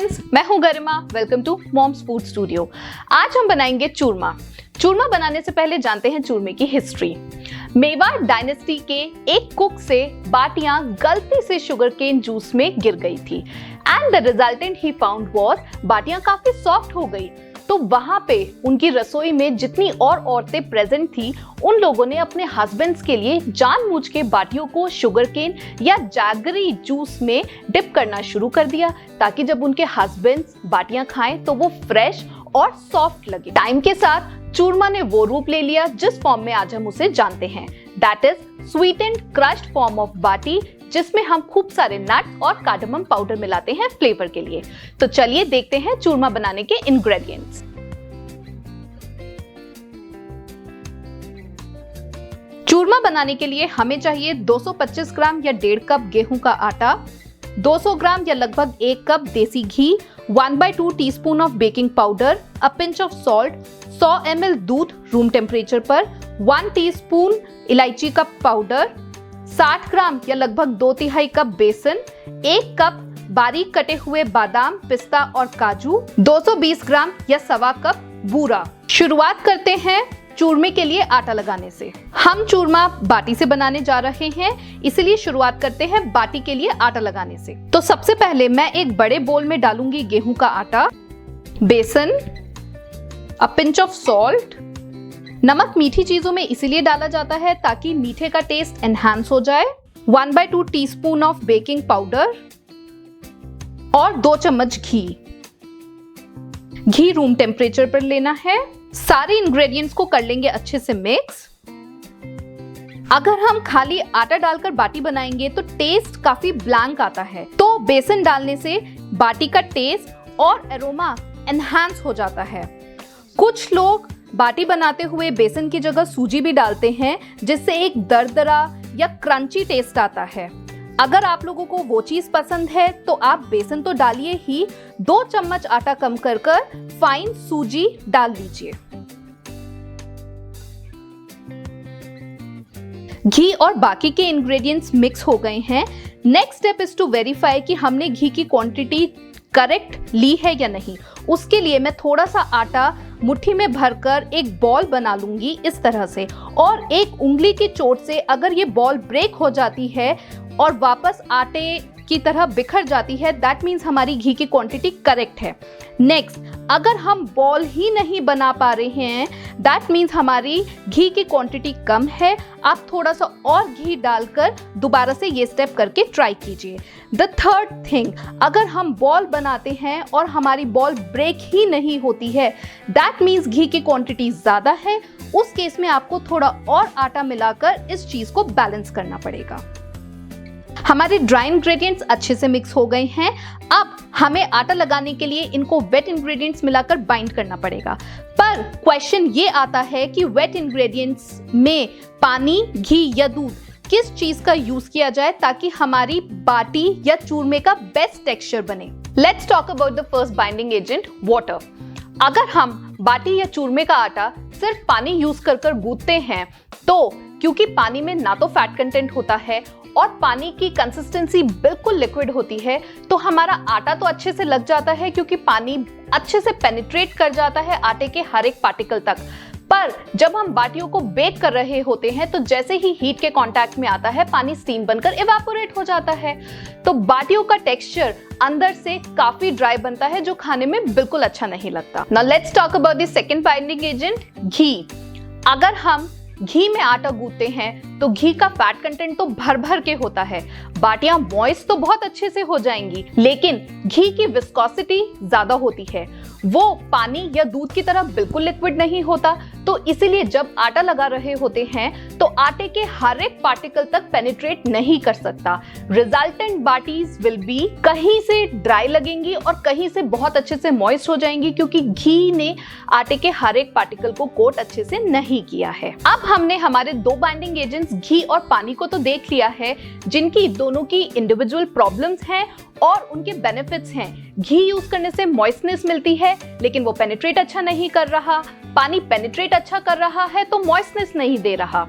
Friends, मैं हूं Garima. Welcome to mom's food studio. आज हम बनाएंगे चूरमा। चूरमा बनाने से पहले जानते हैं चूरमे की हिस्ट्री। मेवाड़ डायनेस्टी के एक कुक से बाटियां गलती से शुगरकेन जूस में गिर गई थी and the resultant he found was बाटियां काफी सॉफ्ट हो गई। तो वहां पे उनकी रसोई में जितनी और औरतें प्रेजेंट थी, उन लोगों ने अपने हस्बैंड्स के लिए जानबूझ के बाटियों को शुगरकेन या जैगरी जूस में डिप करना शुरू कर दिया ताकि जब उनके हस्बैंड्स बाटियां खाएं तो वो फ्रेश और सॉफ्ट लगे। टाइम के साथ चूरमा ने वो रूप ले लिया जिस फॉर्म में आज हम उसे जानते हैं, that is sweetened crushed form of baati, जिसमें हम खूब सारे नट और कार्डमम पाउडर मिलाते हैं फ्लेवर के लिए। तो चलिए देखते हैं चूरमा बनाने के इंग्रेडिएंट्स। चूरमा बनाने के लिए हमें चाहिए 225 ग्राम या 1.5 कप गेहूं का आटा, 200 ग्राम या लगभग 1 कप देसी घी, 1/2 teaspoon of baking powder, a pinch of salt, 100 ml दूध रूम टेम्परेचर पर, 1 टीस्पून इलायची का पाउडर, 60 ग्राम या लगभग 2/3 कप बेसन, 1 कप बारीक कटे हुए बादाम, पिस्ता और काजू, 220 ग्राम या 1.25 कप बूरा। शुरुआत करते हैं चूरमे के लिए आटा लगाने से। हम चूरमा बाटी से बनाने जा रहे हैं, इसलिए शुरुआत करते हैं बाटी के लिए आटा लगाने से। तो सबसे पहले मैं एक बड़े बोल में डालूंगी गेहूं का आटा, बेसन, अ पिंच ऑफ सॉल्ट। नमक मीठी चीजों में इसीलिए डाला जाता है ताकि मीठे का टेस्ट एनहांस हो जाए, 1/2 टीस्पून ऑफ बेकिंग पाउडर और 2 चम्मच घी। घी रूम टेम्परेचर पर लेना है। सारे इंग्रेडिएंट्स को कर लेंगे अच्छे से मिक्स। अगर हम खाली आटा डालकर बाटी बनाएंगे तो टेस्ट काफी ब्लैंक आता है, तो बेसन डालने से बाटी का टेस्ट और एरोमा एनहांस हो जाता है। कुछ लोग बाटी बनाते हुए बेसन की जगह सूजी भी डालते हैं, जिससे एक दरदरा या क्रंची टेस्ट आता है। अगर आप लोगों को वो चीज पसंद है तो आप बेसन तो डालिए ही, 2 चम्मच आटा कम कर फाइन सूजी डाल लीजिए। घी और बाकी के इंग्रेडिएंट्स मिक्स हो गए हैं। Next step is to verify कि हमने घी की क्वांटिटी करेक्ट ली है या नहीं। उसके लिए मैं थोड़ा सा आटा मुट्ठी में भरकर एक बॉल बना लूंगी इस तरह से, और एक उंगली की चोट से अगर ये बॉल ब्रेक हो जाती है और वापस आटे की तरह बिखर जाती है, दैट मीन्स हमारी घी की क्वांटिटी करेक्ट है। नेक्स्ट, अगर हम बॉल ही नहीं बना पा रहे हैं, दैट मीन्स हमारी घी की क्वांटिटी कम है। आप थोड़ा सा और घी डालकर दोबारा से ये स्टेप करके ट्राई कीजिए। द थर्ड थिंग, अगर हम बॉल बनाते हैं और हमारी बॉल ब्रेक ही नहीं होती है, दैट मीन्स घी की क्वांटिटी ज्यादा है। उस केस में आपको थोड़ा और आटा मिलाकर इस चीज को बैलेंस करना पड़ेगा। हमारे ड्राई इंग्रेडिएंट्स अच्छे से मिक्स हो गए हैं। अब हमें आटा लगाने के लिए इनको वेट इंग्रेडिएंट्स मिलाकर बाइंड करना पड़ेगा। पर क्वेश्चन ये आता है कि वेट इंग्रेडिएंट्स में पानी, घी या दूध किस चीज का यूज किया जाए ताकि हमारी बाटी या चूरमे का बेस्ट टेक्सचर बने। Let's talk about the first binding agent, water. अगर हम बाटी या चूरमे का आटा सिर्फ पानी यूज कर गूंथते हैं तो क्योंकि पानी में ना तो फैट कंटेंट होता है और पानी की कंसिस्टेंसी बिल्कुल लिक्विड होती है, तो हमारा आटा तो अच्छे से लग जाता है क्योंकि पानी अच्छे से पेनिट्रेट कर जाता है आटे के हर एक पार्टिकल तक। पर जब हम बाटियों को बेक कर रहे होते हैं तो जैसे ही हीट के कांटेक्ट में आता है, पानी स्टीम बनकर इवेपोरेट हो जाता है, तो बाटियों का टेक्सचर अंदर से काफी ड्राई बनता है जो खाने में बिल्कुल अच्छा नहीं लगता। Now let's talk about the second binding agent, ghee. अगर हम घी में आटा गूंथते हैं तो घी का फैट कंटेंट तो भर भर के होता है। बाटियां मॉइस्ट तो बहुत अच्छे से हो जाएंगी, लेकिन घी की विस्कोसिटी ज्यादा होती है। वो पानी या दूध की तरह बिल्कुल लिक्विड नहीं होता, तो इसीलिए जब आटा लगा रहे होते हैं तो आटे के हर एक पार्टिकल तक पेनिट्रेट नहीं कर सकता। रिजल्टेंट बाटीज विल बी कहीं से ड्राई लगेंगी और कहीं से बहुत अच्छे से मॉइस्ट हो जाएंगी क्योंकि घी ने आटे के हर एक पार्टिकल को कोट अच्छे से नहीं किया है। अब हमने हमारे 2 बाइंडिंग एजेंट्स घी और पानी को तो देख लिया है, जिनकी दोनों की इंडिविजुअल प्रॉब्लम्स हैं और उनके बेनिफिट्स हैं। घी यूज करने से मॉइस्टनेस मिलती है, लेकिन वो पेनिट्रेट अच्छा नहीं कर रहा। पानी पेनिट्रेट अच्छा कर रहा है तो मॉइस्टनेस नहीं दे रहा।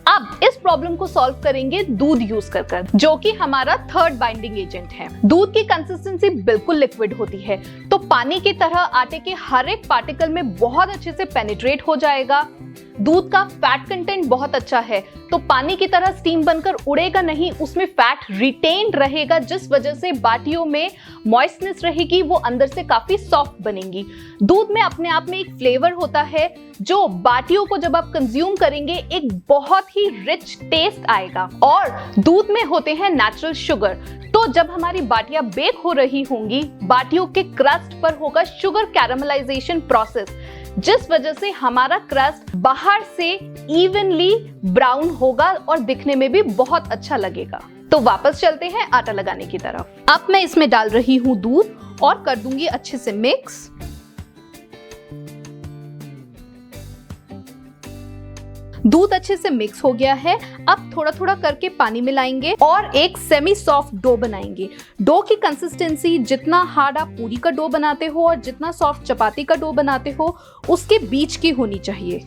अब इस प्रॉब्लम को सॉल्व करेंगे दूध यूज कर, जो कि हमारा थर्ड बाइंडिंग एजेंट है। दूध की कंसिस्टेंसी बिल्कुल लिक्विड होती है, तो पानी की तरह आटे के हर एक पार्टिकल में बहुत अच्छे से पेनिट्रेट हो जाएगा। दूध का फैट कंटेंट बहुत अच्छा है, तो पानी की तरह स्टीम बनकर उड़ेगा नहीं, उसमें फैट रिटेन्ड रहेगा, जिस वजह से बाटियों में मॉइस्टनेस रहेगी, वो अंदर से काफी सॉफ्ट बनेंगी। दूध में अपने आप में एक फ्लेवर होता है, जो बाटियों को जब आप कंज्यूम करेंगे एक बहुत ही रिच टेस्ट आएगा। और दूध में होते हैं नेचुरल शुगर, तो जब हमारी बाटियां बेक हो रही होंगी, बाटियों के क्रस्ट पर होगा शुगर कैरामलाइजेशन प्रोसेस, जिस वजह से हमारा क्रस्ट बाहर से इवनली ब्राउन होगा और दिखने में भी बहुत अच्छा लगेगा। तो वापस चलते हैं आटा लगाने की तरफ। अब मैं इसमें डाल रही हूँ दूध और कर दूंगी अच्छे से मिक्स। दूध अच्छे से मिक्स हो गया है। अब थोड़ा थोड़ा करके पानी मिलाएंगे और एक सेमी सॉफ्ट डो बनाएंगे। डो की कंसिस्टेंसी जितना हार्ड आप पूरी का डो बनाते हो और जितना सॉफ्ट चपाती का डो बनाते हो, उसके बीच की होनी चाहिए।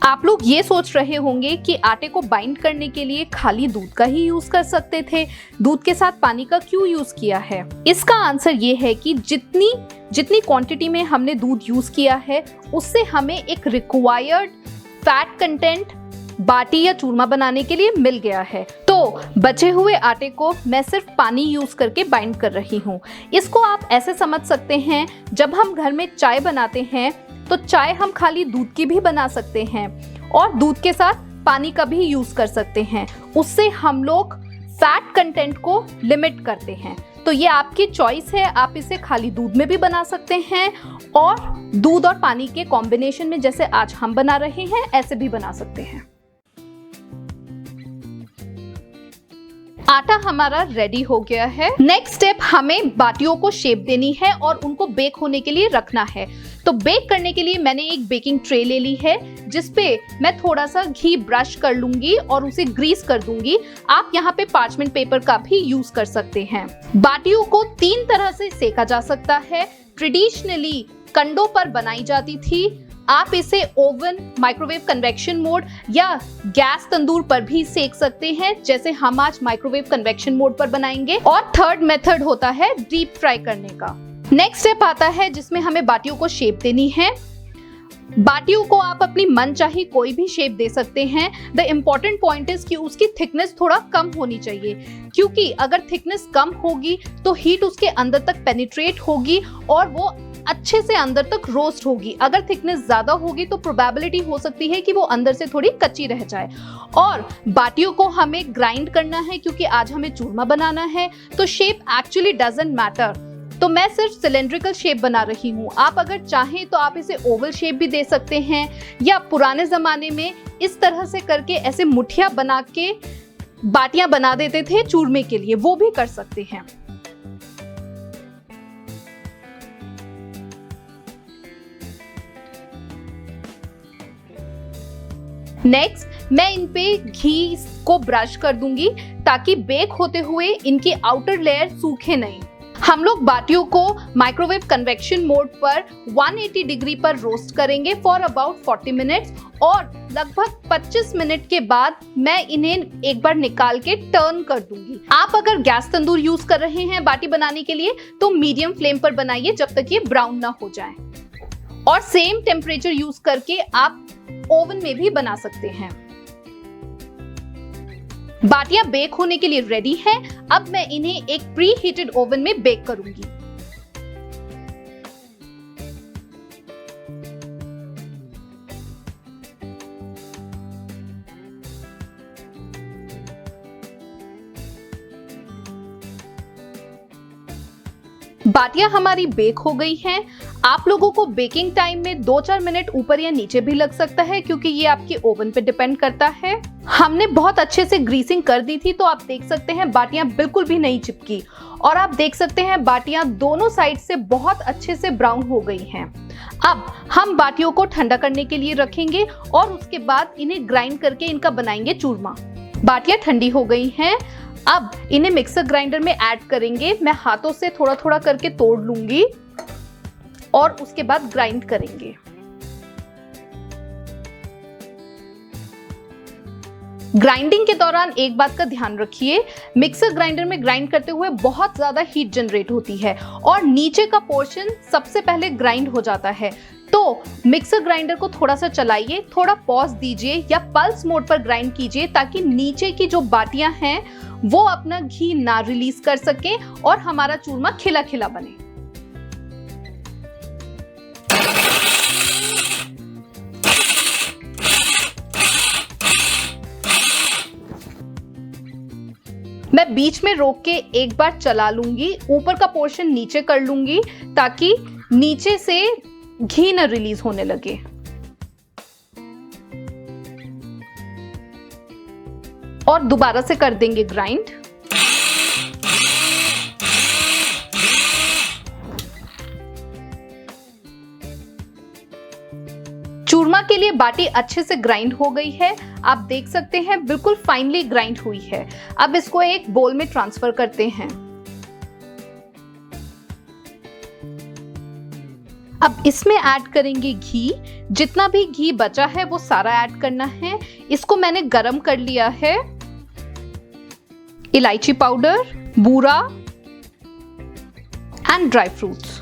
आप लोग ये सोच रहे होंगे कि आटे को बाइंड करने के लिए खाली दूध का ही यूज कर सकते थे, दूध के साथ पानी का क्यों यूज किया है? इसका आंसर ये है कि जितनी क्वांटिटी में हमने दूध यूज किया है, उससे हमें एक रिक्वायर्ड फैट कंटेंट बाटी या चूरमा बनाने के लिए मिल गया है। तो बचे हुए आटे को मैं सिर्फ पानी यूज करके बाइंड कर रही हूँ। इसको आप ऐसे समझ सकते हैं, जब हम घर में चाय बनाते हैं तो चाय हम खाली दूध की भी बना सकते हैं और दूध के साथ पानी का भी यूज कर सकते हैं। उससे हम लोग फैट कंटेंट को लिमिट करते हैं। तो ये आपकी चॉइस है, आप इसे खाली दूध में भी बना सकते हैं और दूध और पानी के कॉम्बिनेशन में, जैसे आज हम बना रहे हैं, ऐसे भी बना सकते हैं। आटा हमारा रेडी हो गया है। नेक्स्ट स्टेप, हमें बाटियों को शेप देनी है और उनको बेक होने के लिए रखना है। तो बेक करने के लिए मैंने एक बेकिंग ट्रे ले ली है, जिसपे मैं थोड़ा सा घी ब्रश कर लूंगी और उसे ग्रीस कर दूंगी। आप यहाँ पे पार्चमेंट पेपर का भी यूज कर सकते हैं। बाटियों को 3 तरह से सेका जा सकता है। ट्रेडिशनली कंडों पर बनाई जाती थी। आप इसे ओवन, माइक्रोवेव कन्वेक्शन मोड या गैस तंदूर पर भी सेक सकते हैं, जैसे हम आज माइक्रोवेव कन्वेक्शन मोड पर बनाएंगे। और थर्ड मेथड होता है डीप फ्राई करने का। नेक्स्ट स्टेप आता है जिसमें हमें बाटियों को शेप देनी है। बाटियों को आप अपनी मनचाही कोई भी शेप दे सकते हैं। द इम्पोर्टेंट पॉइंट इज कि उसकी थिकनेस थोड़ा कम होनी चाहिए, क्योंकि अगर थिकनेस कम होगी तो हीट उसके अंदर तक पेनिट्रेट होगी और वो अच्छे से अंदर तक रोस्ट होगी। अगर थिकनेस ज्यादा होगी तो प्रोबेबिलिटी हो सकती है कि वो अंदर से थोड़ी कच्ची रह जाए। और बाटियों को हमें ग्राइंड करना है, क्योंकि आज हमें चूरमा बनाना है, तो शेप एक्चुअली डजंट मैटर। तो मैं सिर्फ सिलेंड्रिकल शेप बना रही हूँ। आप अगर चाहें तो आप इसे ओवल शेप भी दे सकते हैं, या पुराने जमाने में इस तरह से करके ऐसे मुठिया बना के बाटियां बना देते थे चूरमे के लिए, वो भी कर सकते हैं। नेक्स्ट, मैं इन पे घी को ब्रश कर दूंगी ताकि बेक होते हुए इनकी आउटर लेयर सूखे नहीं। हम लोग बाटियों को माइक्रोवेव कन्वेक्शन मोड पर 180 डिग्री पर रोस्ट करेंगे फॉर अबाउट 40 मिनट्स और लगभग 25 मिनट के बाद मैं इन्हें एक बार निकाल के टर्न कर दूंगी। आप अगर गैस तंदूर यूज कर रहे हैं बाटी बनाने के लिए तो मीडियम फ्लेम पर बनाइए जब तक ये ब्राउन ना हो जाए, और सेम टेम्परेचर यूज करके आप ओवन में भी बना सकते हैं। बाटियां बेक होने के लिए रेडी हैं। अब मैं इन्हें एक प्री हीटेड ओवन में बेक करूंगी। बाटियां हमारी बेक हो गई हैं। आप लोगों को बेकिंग टाइम में 2-4 मिनट ऊपर या नीचे भी लग सकता है, क्योंकि ये आपके ओवन पे डिपेंड करता है। हमने बहुत अच्छे से ग्रीसिंग कर दी थी, तो आप देख सकते हैं बाटियां बिल्कुल भी नहीं चिपकी, और आप देख सकते हैं बाटियां दोनों साइड से बहुत अच्छे से ब्राउन हो गई हैं। अब हम बाटियों को ठंडा करने के लिए रखेंगे और उसके बाद इन्हें ग्राइंड करके इनका बनाएंगे चूरमा। बाटियां ठंडी हो गई हैं। अब इन्हें मिक्सर ग्राइंडर में ऐड करेंगे। मैं हाथों से थोड़ा थोड़ा करके तोड़ लूंगी और उसके बाद ग्राइंड करेंगे। ग्राइंडिंग के दौरान एक बात का ध्यान रखिए, मिक्सर ग्राइंडर में ग्राइंड करते हुए बहुत ज्यादा हीट जनरेट होती है और नीचे का पोर्शन सबसे पहले ग्राइंड हो जाता है। तो मिक्सर ग्राइंडर को थोड़ा सा चलाइए, थोड़ा पॉज दीजिए या पल्स मोड पर ग्राइंड कीजिए ताकि नीचे की जो बाटियां हैं वो अपना घी ना रिलीज कर सके और हमारा चूरमा खिला खिला बने। मैं बीच में रोक के एक बार चला लूंगी, ऊपर का पोर्शन नीचे कर लूंगी ताकि नीचे से घी न रिलीज होने लगे। और दोबारा से कर देंगे ग्राइंड। चूरमा के लिए बाटी अच्छे से ग्राइंड हो गई है, आप देख सकते हैं बिल्कुल फाइनली ग्राइंड हुई है। अब इसको एक बोल में ट्रांसफर करते हैं। अब इसमें ऐड करेंगे घी, जितना भी घी बचा है वो सारा ऐड करना है। इसको मैंने गरम कर लिया है। इलायची पाउडर, बूरा एंड ड्राई फ्रूट्स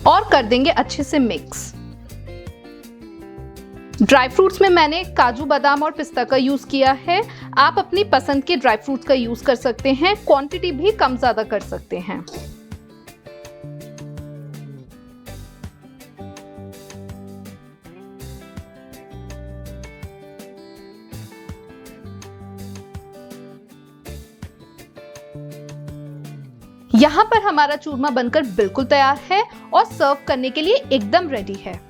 और कर देंगे अच्छे से मिक्स। ड्राई फ्रूट्स में मैंने काजू, बादाम और पिस्ता का यूज किया है। आप अपनी पसंद के ड्राई फ्रूट्स का यूज कर सकते हैं, क्वांटिटी भी कम ज्यादा कर सकते हैं। यहाँ पर हमारा चूरमा बनकर बिल्कुल तैयार है और सर्व करने के लिए एकदम रेडी है।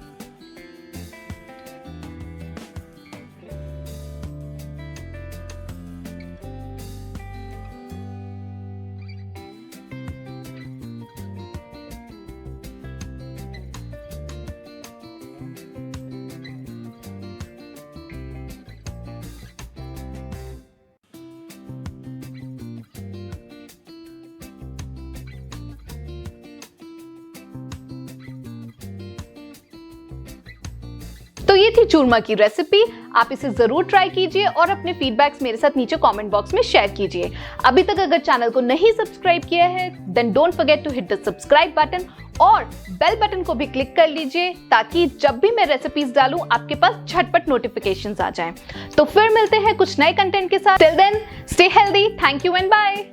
तो ये थी चूरमा की रेसिपी। आप इसे जरूर ट्राई कीजिए और अपने फीडबैक्स मेरे साथ नीचे कमेंट बॉक्स में शेयर कीजिए। अभी तक अगर चैनल को नहीं सब्सक्राइब किया है then don't forget to hit the subscribe button और बेल बटन को भी क्लिक कर लीजिए ताकि जब भी मैं रेसिपीज डालूं आपके पास झटपट नोटिफिकेशंस आ जाएं। तो फिर मिलते हैं कुछ नए कंटेंट के साथ। Till then stay healthy, thank you and bye.